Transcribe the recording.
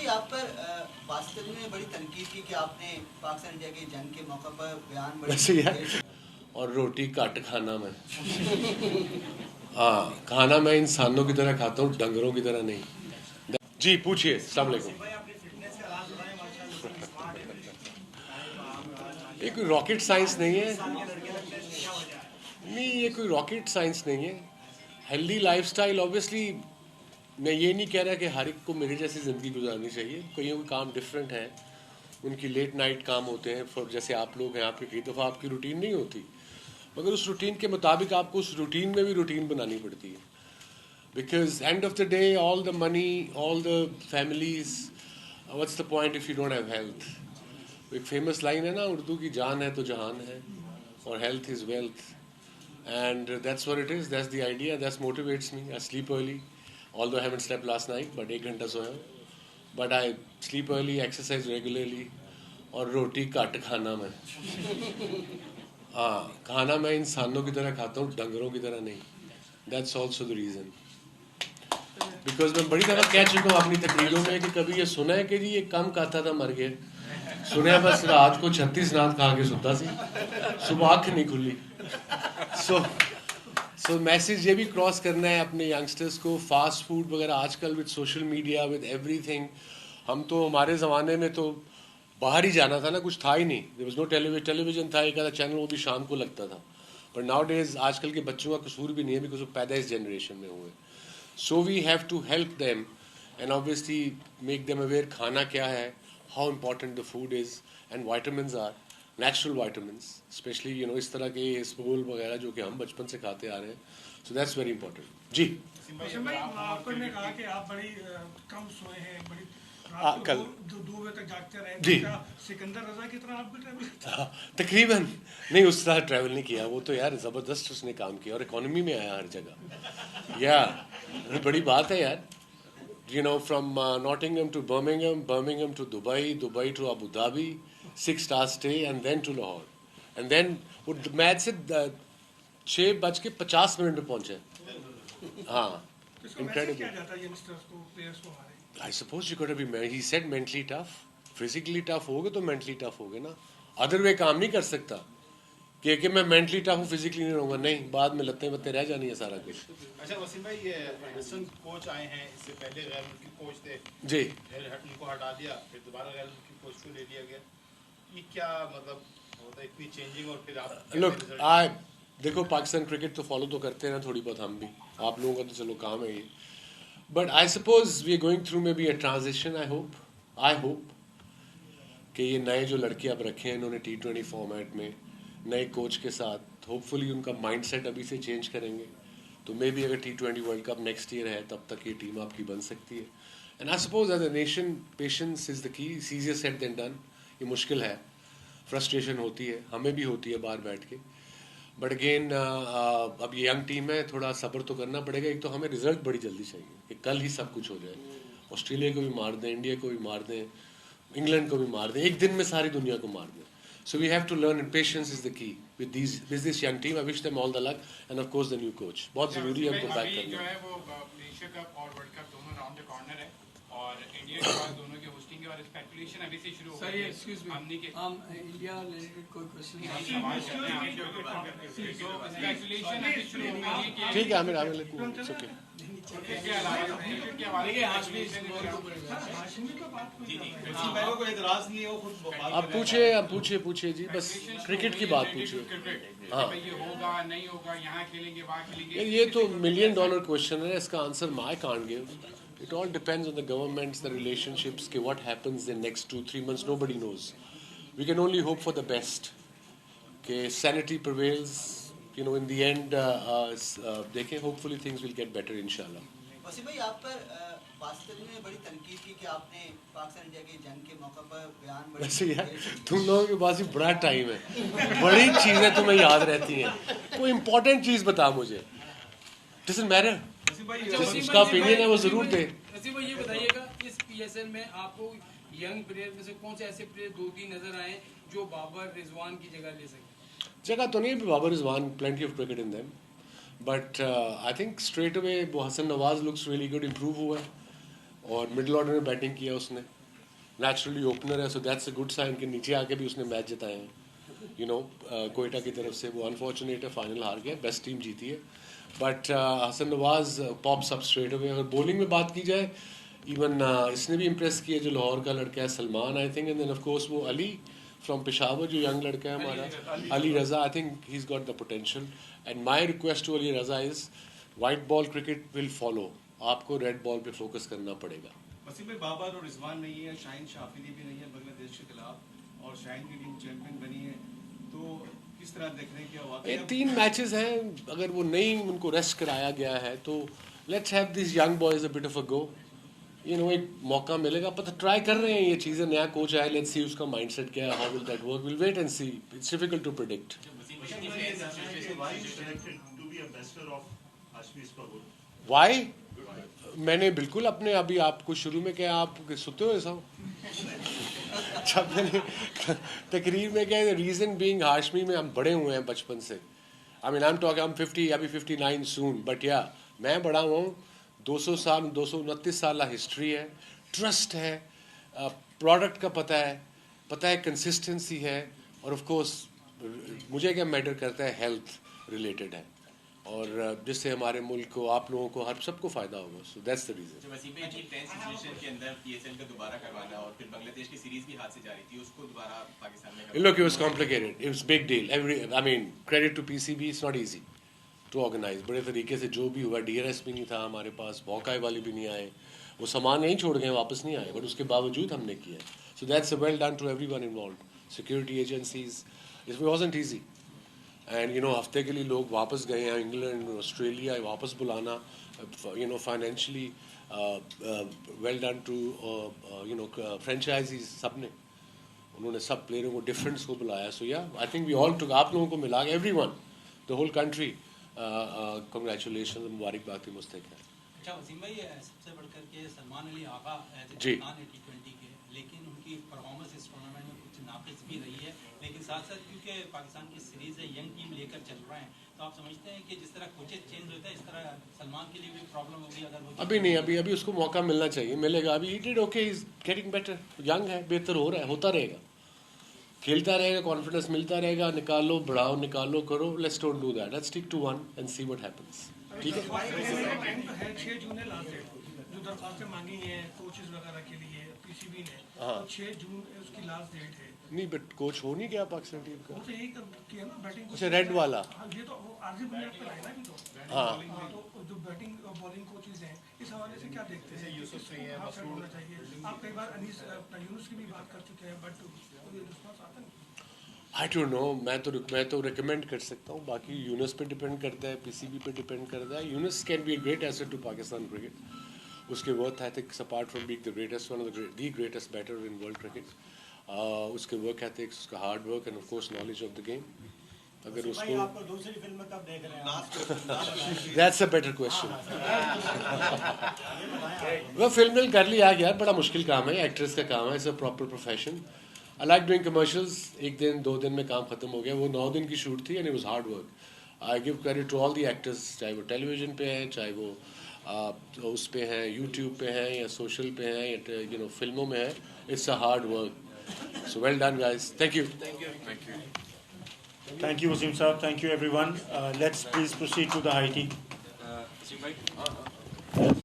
भाई आप पर वास्तव में बड़ी तनकीद की कि आपने पाकिस्तान इंडिया की जंग के मौके पर बयान वैसे यार और रोटी काट खाना मैं हाँ खाना मैं इंसानों की तरह खाता हूँ, डंगरों की तरह नहीं। जी पूछिए। अस्सलाम वालेकुम। ये कोई रॉकेट साइंस नहीं है। नहीं, ये कोई रॉकेट साइंस नहीं है। हेल्दी लाइफस्टाइल ऑब्वियसली, मैं ये नहीं कह रहा कि हर एक को मेरी जैसी ज़िंदगी गुजारनी चाहिए। कईयों के काम डिफरेंट है, उनकी लेट नाइट काम होते हैं। फॉर जैसे आप लोग हैं, आपकी कई दफ़ा आपकी रूटीन नहीं होती, मगर उस रूटीन के मुताबिक आपको उस रूटीन में भी रूटीन बनानी पड़ती है। Because end of the day all the money, all the families, what's the point if you don't have health. एक फेमस लाइन है ना उर्दू की, जान है तो जहान है, और health is wealth. And that's what it is. That's the idea. That motivates me. I sleep early, although I haven't slept last night, but 1 घंटा सोया हूँ. But I sleep early, exercise regularly, और रोटी काट खाना मैं हाँ खाना मैं इंसानों की तरह खाता हूँ, डंगरों की तरह नहीं. That's also the reason. Because मैं बड़ी दफ़ा कह चुका हूँ अपनी तकरीरों में कि कभी ये सुना है कि जी ये कम खाता था मर गया. सुनया बस रात को 36 नात खा के सुता सी, सुबह आँख नहीं खुली. सो मैसेज ये भी क्रॉस करना है अपने यंगस्टर्स को. फास्ट फूड वगैरह आजकल with social media with everything, हम तो हमारे ज़माने में तो बाहर ही जाना था ना, कुछ था ही नहीं. देयर वाज नो टेलीविजन था, एक आधा चैनल, वो भी शाम को लगता था. बट नाउ डेज आजकल के बच्चों का कसूर भी नहीं है, बिकॉज वो पैदा इस जनरेशन में हुए. So we have to help them and obviously make them aware खाना क्या है, how important the food is, and vitamins are natural vitamins, specially इस तरह के स्पोल वगैरह जो कि हम बचपन से खाते आ रहे हैं. So that's very important. जी भाई आपने कहा कि आप बड़ी कम सोए हैं, बड़ी कल 2 बजे तक जागते रहे. जी. क्या सिकंदर रजा की तरह आप भी ट्रैवल करते हैं? तकरीबन नहीं, उस तरह ट्रैवल नहीं किया. वो तो यार ज़बरदस्त उसने काम किया और इकोनॉमी में आया हर जगह. या बड़ी बात है यार. From Nottingham to Birmingham to Dubai to Abu Dhabi, 6 star stay, and then to Lahore, and then वो मैच से 6:50 में पहुंचे. हाँ, तो इसको मैसेज किया जाता है यंगस्टर्स को, प्लेयर्स को हमारे. I suppose you gotta be. He said mentally tough. Physically tough होगे तो mentally tough होगे ना. अदर वे काम नहीं कर सकता कि मैं मेंटली टफ हूँ, फिजिकली नहीं रहूँगा. नहीं, बाद में लत्ते वत्ते रह जानी है सारा कुछ. अच्छा वसीम भाई, ये असिस्टेंट कोच आए हैं, इससे पहले गैर मुल्की कोच थे जी, उनको हटा दिया, फिर दोबारा गैर मुल्की कोच को ले लिया गया. ये क्या मतलब होता है इतनी चेंजिंग? और फिर आप लुक देखो, पाकिस्तान क्रिकेट तो फॉलो तो करते हैं ना थोड़ी बहुत, हम भी. आप लोगों का तो चलो काम है ये. But I suppose we are going through maybe a transition. I hope कि ये नए जो लड़के अब रखे हैं इन्होंने T20 फॉर्मेट में नए कोच के साथ, होपफुली उनका माइंडसेट अभी से चेंज करेंगे. तो मे बी अगर T20 world cup next year है तब तक ये टीम आपकी बन सकती है. And I suppose as a nation patience is the key. Easier said than done. ये मुश्किल है, फ्रस्ट्रेशन होती है, हमें भी होती है बाहर बैठ के. बट अगेन अब ये यंग टीम है, थोड़ा सब्र तो करना पड़ेगा. एक तो हमें रिजल्ट बड़ी जल्दी चाहिए कि कल ही सब कुछ हो जाए. ऑस्ट्रेलिया को भी मार दें, इंडिया को भी मार दें, इंग्लैंड को भी मार दें, एक दिन में सारी दुनिया को मार दें. So we have to learn, and patience is the key with this young team. I wish them all the luck, and of course the new coach. बहुत ज़रूरी है उनको बैक करना. जो है वो एशिया कप और वर्ल्ड कप दोनों राउंड द कॉर्नर है, और इंडिया के पास दोनों की होस्टिंग है, और स्पेकुलेशन अभी से शुरू हो गई है. एक्सक्यूज मी, हमने के इंडिया रिलेटेड कोई क्वेश्चन स्पेकुलेशन अभी शुरू हो गई है कि ठीक है, आमिर it's okay. इसके अलावा क्रिकेट के हवाले से हाशमी का बात कुछ भाई को एतराज नहीं है, वो खुद आप पूछिए जी, बस क्रिकेट की बात पूछिए. हाँ, ये होगा नहीं होगा, यहाँ खेलेंगे वहाँ खेलेंगे. ये तो $1 million क्वेश्चन है. इसका answer I can't give. It all depends on the governments, the relationships, कि what happens in next 2-3 months. Nobody knows. We can only hope for the best. कि sanity prevails. In the end, देखें, hopefully things will get better, inshallah. Waseem भाई आप पर वास्तव में बड़ी तनकीद की कि आपने पाकिस्तान इंडिया की जंग के मौके पर बयान वैसे यार तुम लोगों के पास भी बड़ा टाइम है, बड़ी चीज़ें तुम्हें याद रहती हैं. कोई इंपॉर्टेंट चीज़ बता मुझे. Doesn't matter. उसका ओपिनियन है वो जरूर दे. वसीम भाई ये बताइएगा, इस PSL में आपको यंग प्लेयर में से कौन से ऐसे प्लेयर 2-3 नजर आए जो बाबर रिजवान की जगह ले सके? जगह तो नहीं, Babar Rizwan, plenty of cricket in them, but I think straight away वो Hasan Nawaz looks really good, improve हुआ है. और मिडिल ऑर्डर में बैटिंग किया उसने, नेचुरली ओपनर है, so that's a good sign कि नीचे आके भी उसने मैच जिताए हैं, यू नो, कोयटा की तरफ से। वो अनफॉर्चुनेट है, फाइनल हार गया, बेस्ट टीम जीती है, but Hasan Nawaz pops up straight away. अगर बॉलिंग में बात की जाए, इवन इसने भी इम्प्रेस किया जो लाहौर का लड़का है Salman, I think, and then of course वो अली फ्रॉम पेशावर जो यंग लड़का है हमारा, Ali Raza, I think he is got the potential. And my request to Ali Raza is white ball cricket will follow, आपको रेड बॉल पे फोकस करना पड़ेगा। वसीम भाई, बाबर और रिजवान नहीं है, शाहीन शाफिदी भी नहीं है बांग्लादेश के खिलाफ, और शाहीन की टीम चैंपियन बनी है, तो किस तरह देख रहे हैं क्या वाकई? 3 मैचेस हैं, अगर वो नहीं उनको रेस्ट कराया गया है तो let's have this young boys a bit of a go, you know, एक मौका मिलेगा, पता ट्राई कर रहे हैं ये चीज़ें, नया कोच आया, लेट्स सी उसका माइंडसेट क्या है, how will that work, will wait and see, it's difficult to predict. Why? मैंने बिल्कुल अपने, अभी आपको शुरू में क्या आप सुते हो सब जब मैंने तकरीर में क्या, रीज़न बीइंग हाशमी में हम बड़े हुए हैं बचपन से, I mean I am talking, I am 50, अभी 59 सून, बट या मैं बड़ा हुआ हूँ, 200 साल 229 साल हिस्ट्री है, ट्रस्ट है, प्रोडक्ट का पता है कंसिस्टेंसी है, और ऑफ कोर्स मुझे क्या मैटर करता है, हेल्थ रिलेटेड है, और जिससे हमारे मुल्क को, आप लोगों को, हर सबको फ़ायदा होगा, सो दैट्स द रीज़न। जो वसीम भाई की टेंस सिचुएशन के अंदर पीएसएल का दोबारा करवाना और फिर बांग्लादेश की सीरीज भी हाथ से जा रही थी, उसको दोबारा पाकिस्तान में Look, it was complicated. It was big deal. I mean, credit to PCB. It's not easy to organize. बड़े तरीके से जो भी हुआ, DRS भी नहीं था हमारे पास, हॉकाई वाले भी नहीं आए, वो सामान यहीं छोड़ गए, वापस नहीं आए, बट उसके बावजूद हमने किया। So that's well done to everyone involved. Security agencies. It wasn't easy. And you know, हफ्ते के लिए लोग वापस गए हैं, इंग्लैंड, ऑस्ट्रेलिया, वापस बुलाना, you know, financially well done to you know, franchisees, सबने, उन्होंने सब प्लेयरों को, डिफरेंस को बुलाया, so yeah I think we all took, आप लोगों को मिला, everyone, the whole country, congratulation, मुबारकबाद की मुस्तक है। अच्छा वसीम भाई, सबसे बढ़कर के सलमान अली आगा जी T20 के, लेकिन उनकी परफॉर्मेंस इस टूर्नामेंट में कुछ नाकिस भी रही है, लेकिन साथ साथ क्योंकि पाकिस्तान की सीरीज है, यंग टीम लेकर चल रहे हैं, तो आप समझते हैं कि जिस तरह कोचेज चेंज होता है, इस तरह सलमान के लिए भी प्रॉब्लम होगी अगर वो? अभी नहीं, अभी उसको मौका मिलना चाहिए, मिलेगा, अभी he did okay, is getting better, young है, बेहतर हो रहा है, होता रहेगा, खेलता रहेगा, कॉन्फिडेंस मिलता रहेगा, निकालो, बढ़ाओ, निकालो, करो, let's don't do that, let's stick to one and see what happens, ठीक है? टाइम तो है, 6 जून है लास्ट डेट, जो दरख्वास्तें मांगी हैं कोचेस वगैरह के लिए पीसीबी ने, तो 6 जून उसकी लास्ट डेट है। नहीं, बट कोच हो नहीं गया पाकिस्तान टीम का, वो तो यही किया ना, बैटिंग। अच्छा, रेड वाला, ये तो वो आरजी बुनियाद पे लाए ना अभी तो। हाँ, तो जो बैटिंग और बॉलिंग कोचेस हैं, इस हवाले से क्या देखते हैं? यूसुफ नहीं है, आप होना चाहिए, आप कई बार अनीस यूनुस की भी बात कर चुके हैं, बट कोई रिस्पांस आता नहीं। आई डोंट नो, मैं तो रिकमेंड कर सकता हूँ, बाकी यूनुस पे डिपेंड करता है, पीसीबी पे डिपेंड करता है। Younis can be a great asset to Pakistan cricket, उसके work ethics apart from being the greatest, one of the greatest batter in world cricket, उसके वर्क एथिक्स, उसका hard work and of course knowledge of the game, अगर उसको, आपको दूसरी film में कब देख रहे हैं? That's a better question. वो फिल्म कर लिया यार, बड़ा मुश्किल काम है, एक्ट्रेस का काम है, it's a proper profession. I like doing commercials, 1 दिन 2 दिन में काम खत्म हो गया, वो 9 दिन की शूट थी and it was hard work. I give credit to all the actors, चाहे वो टेलीविजन पे हैं, चाहे वो उस पे हैं, यूट्यूब पे हैं, या सोशल पे हैं, या यू नो फिल्मों में है, it's a hard work, so well done guys, thank you. Thank you, Wasim Saab. Thank you, everyone. Let's please proceed to the high tea.